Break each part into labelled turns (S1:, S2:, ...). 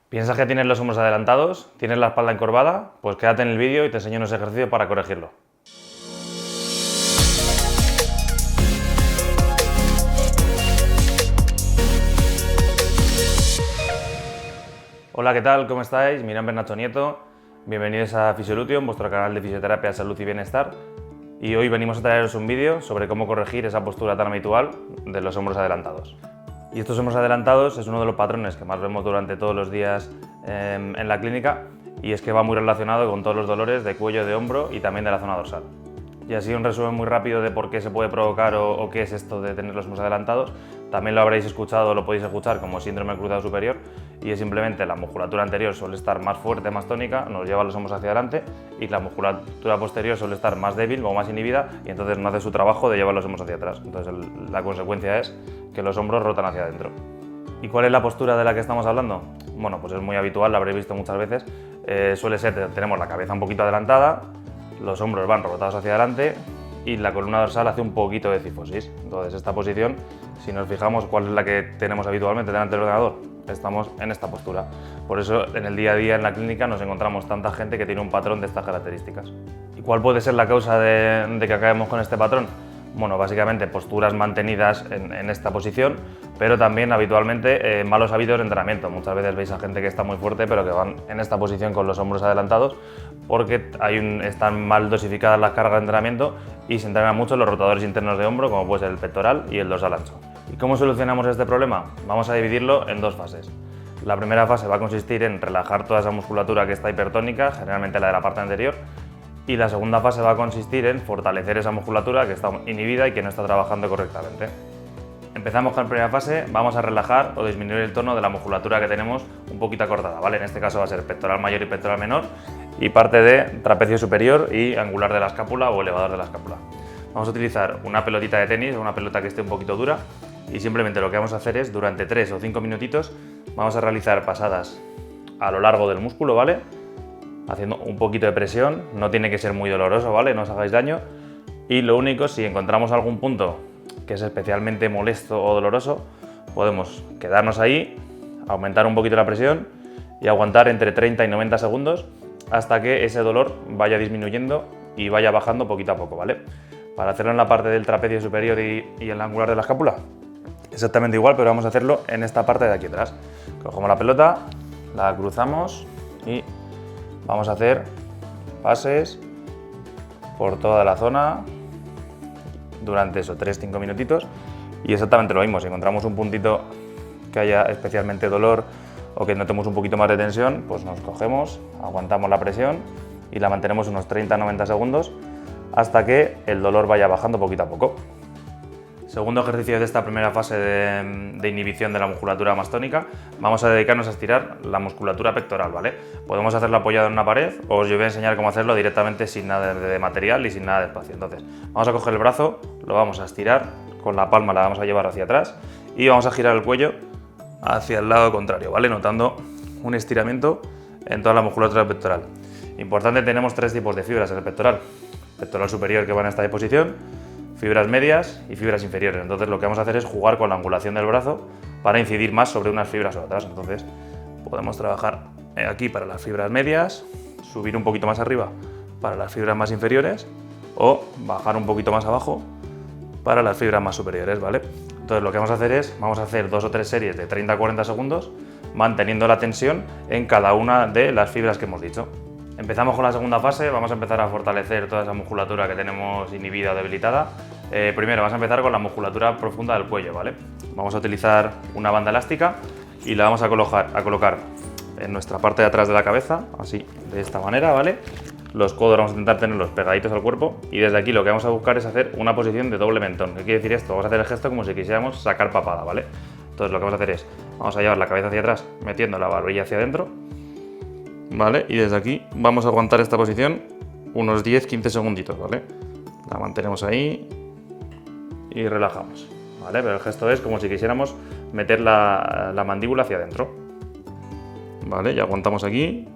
S1: ¿Piensas que tienes los hombros adelantados? ¿Tienes la espalda encorvada? Pues quédate en el vídeo y te enseño unos ejercicios para corregirlo. Hola, ¿qué tal? ¿Cómo estáis? Mi nombre es Nacho Nieto. Bienvenidos a Fisiolution, vuestro canal de fisioterapia, salud y bienestar. Y hoy venimos a traeros un vídeo sobre cómo corregir esa postura tan habitual de los hombros adelantados. Y estos hombros adelantados es uno de los patrones que más vemos durante todos los días en la clínica, y es que va muy relacionado con todos los dolores de cuello, de hombro y también de la zona dorsal. Y así un resumen muy rápido de por qué se puede provocar o qué es esto de tener los hombros adelantados. También lo habréis escuchado o lo podéis escuchar como síndrome del cruzado superior, y es simplemente la musculatura anterior suele estar más fuerte, más tónica, nos lleva los hombros hacia adelante, y la musculatura posterior suele estar más débil o más inhibida, y entonces no hace su trabajo de llevar los hombros hacia atrás. Entonces la consecuencia es que los hombros rotan hacia adentro. ¿Y cuál es la postura de la que estamos hablando? Bueno, pues es muy habitual, la habréis visto muchas veces. Suele ser, tenemos la cabeza un poquito adelantada, los hombros van rotados hacia adelante y la columna dorsal hace un poquito de cifosis. Entonces esta posición, si nos fijamos cuál es la que tenemos habitualmente delante del ordenador, estamos en esta postura. Por eso en el día a día en la clínica nos encontramos tanta gente que tiene un patrón de estas características. ¿Y cuál puede ser la causa de que acabemos con este patrón? Bueno, básicamente posturas mantenidas en esta posición, pero también habitualmente malos hábitos de entrenamiento. Muchas veces veis a gente que está muy fuerte pero que van en esta posición con los hombros adelantados porque están mal dosificadas las cargas de entrenamiento y se entrenan mucho los rotadores internos de hombro, como puede ser el pectoral y el dorsal ancho. ¿Y cómo solucionamos este problema? Vamos a dividirlo en dos fases. La primera fase va a consistir en relajar toda esa musculatura que está hipertónica, generalmente la de la parte anterior, y la segunda fase va a consistir en fortalecer esa musculatura que está inhibida y que no está trabajando correctamente. Empezamos con la primera fase, vamos a relajar o disminuir el tono de la musculatura que tenemos un poquito acortada, ¿vale? En este caso va a ser pectoral mayor y pectoral menor, y parte de trapecio superior y angular de la escápula o elevador de la escápula. Vamos a utilizar una pelotita de tenis, una pelota que esté un poquito dura, y simplemente lo que vamos a hacer es, durante 3 o 5 minutitos, vamos a realizar pasadas a lo largo del músculo, ¿vale? Haciendo un poquito de presión, no tiene que ser muy doloroso, ¿vale? No os hagáis daño, y lo único, si encontramos algún punto que es especialmente molesto o doloroso, podemos quedarnos ahí, aumentar un poquito la presión y aguantar entre 30 y 90 segundos hasta que ese dolor vaya disminuyendo y vaya bajando poquito a poco, ¿vale? Para hacerlo en la parte del trapecio superior y el angular de la escápula, exactamente igual, pero vamos a hacerlo en esta parte de aquí atrás. Cogemos la pelota, la cruzamos y vamos a hacer pases por toda la zona durante eso, 3-5 minutitos, y exactamente lo mismo. Si encontramos un puntito que haya especialmente dolor o que notemos un poquito más de tensión, pues nos cogemos, aguantamos la presión y la mantenemos unos 30-90 segundos hasta que el dolor vaya bajando poquito a poco. Segundo ejercicio de esta primera fase de inhibición de la musculatura más tónica, vamos a dedicarnos a estirar la musculatura pectoral, ¿vale? Podemos hacerlo apoyado en una pared o os voy a enseñar cómo hacerlo directamente sin nada de material y sin nada de espacio. Entonces, vamos a coger el brazo, lo vamos a estirar, con la palma la vamos a llevar hacia atrás y vamos a girar el cuello hacia el lado contrario, ¿vale? Notando un estiramiento en toda la musculatura pectoral. Importante, tenemos 3 tipos de fibras en el pectoral. Pectoral superior, que va en esta posición, fibras medias y fibras inferiores. Entonces lo que vamos a hacer es jugar con la angulación del brazo para incidir más sobre unas fibras o otras. Entonces podemos trabajar aquí para las fibras medias, subir un poquito más arriba para las fibras más inferiores o bajar un poquito más abajo para las fibras más superiores, ¿vale? Entonces lo que vamos a hacer es, vamos a hacer 2 o 3 series de 30-40 segundos manteniendo la tensión en cada una de las fibras que hemos dicho. Empezamos con la segunda fase, vamos a empezar a fortalecer toda esa musculatura que tenemos inhibida o debilitada. Primero vamos a empezar con la musculatura profunda del cuello, ¿vale? Vamos a utilizar una banda elástica y la vamos a colocar en nuestra parte de atrás de la cabeza, así, de esta manera, ¿vale? Los codos vamos a intentar tenerlos pegaditos al cuerpo y desde aquí lo que vamos a buscar es hacer una posición de doble mentón. ¿Qué quiere decir esto? Vamos a hacer el gesto como si quisiéramos sacar papada, ¿vale? Entonces lo que vamos a hacer es, vamos a llevar la cabeza hacia atrás metiendo la barbilla hacia adentro, ¿vale? Y desde aquí vamos a aguantar esta posición unos 10-15 segunditos, ¿vale? La mantenemos ahí y relajamos, ¿vale? Pero el gesto es como si quisiéramos meter la mandíbula hacia adentro, ¿vale? Y aguantamos aquí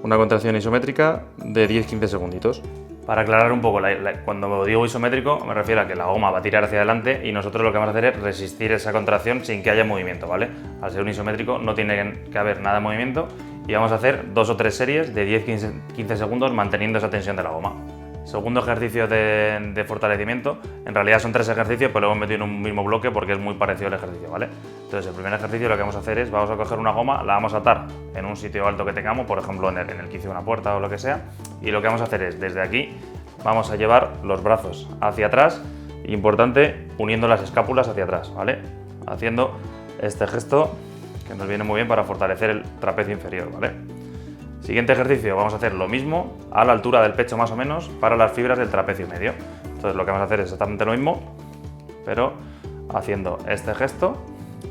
S1: una contracción isométrica de 10-15 segunditos. Para aclarar un poco, cuando digo isométrico me refiero a que la goma va a tirar hacia adelante y nosotros lo que vamos a hacer es resistir esa contracción sin que haya movimiento, ¿vale? Al ser un isométrico no tiene que haber nada de movimiento y vamos a hacer 2 o 3 series de 10-15 segundos manteniendo esa tensión de la goma. Segundo ejercicio de fortalecimiento, en realidad son 3 ejercicios, pero lo hemos metido en un mismo bloque porque es muy parecido al ejercicio, ¿vale? Entonces el primer ejercicio lo que vamos a hacer es, vamos a coger una goma, la vamos a atar en un sitio alto que tengamos, por ejemplo en el quicio de una puerta o lo que sea, y lo que vamos a hacer es, desde aquí, vamos a llevar los brazos hacia atrás, importante, uniendo las escápulas hacia atrás, ¿vale? Haciendo este gesto que nos viene muy bien para fortalecer el trapecio inferior, ¿vale? Siguiente ejercicio, vamos a hacer lo mismo a la altura del pecho más o menos para las fibras del trapecio medio. Entonces lo que vamos a hacer es exactamente lo mismo, pero haciendo este gesto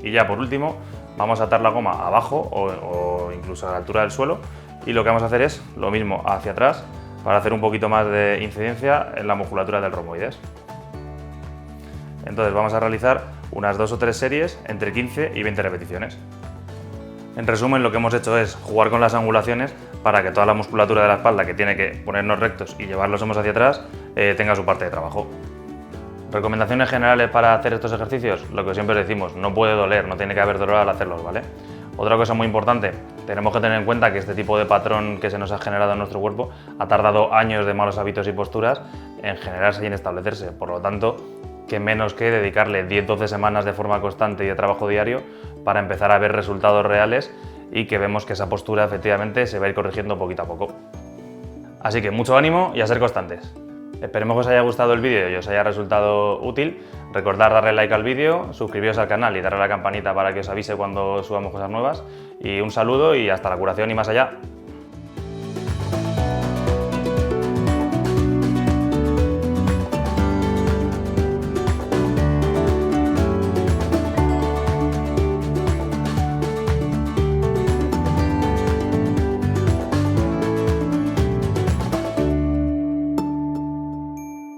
S1: y ya por último vamos a atar la goma abajo o incluso a la altura del suelo y lo que vamos a hacer es lo mismo hacia atrás para hacer un poquito más de incidencia en la musculatura del romboides. Entonces vamos a realizar unas 2 o 3 series entre 15 y 20 repeticiones. En resumen, lo que hemos hecho es jugar con las angulaciones para que toda la musculatura de la espalda, que tiene que ponernos rectos y llevar los hombros hacia atrás, tenga su parte de trabajo. Recomendaciones generales para hacer estos ejercicios, lo que siempre decimos, no puede doler, no tiene que haber dolor al hacerlos, ¿vale? Otra cosa muy importante, tenemos que tener en cuenta que este tipo de patrón que se nos ha generado en nuestro cuerpo ha tardado años de malos hábitos y posturas en generarse y en establecerse, por lo tanto, que menos que dedicarle 10-12 semanas de forma constante y de trabajo diario para empezar a ver resultados reales y que vemos que esa postura efectivamente se va a ir corrigiendo poquito a poco. Así que mucho ánimo y a ser constantes. Esperemos que os haya gustado el vídeo y os haya resultado útil. Recordad darle like al vídeo, suscribiros al canal y darle a la campanita para que os avise cuando subamos cosas nuevas. Y un saludo y hasta la curación y más allá.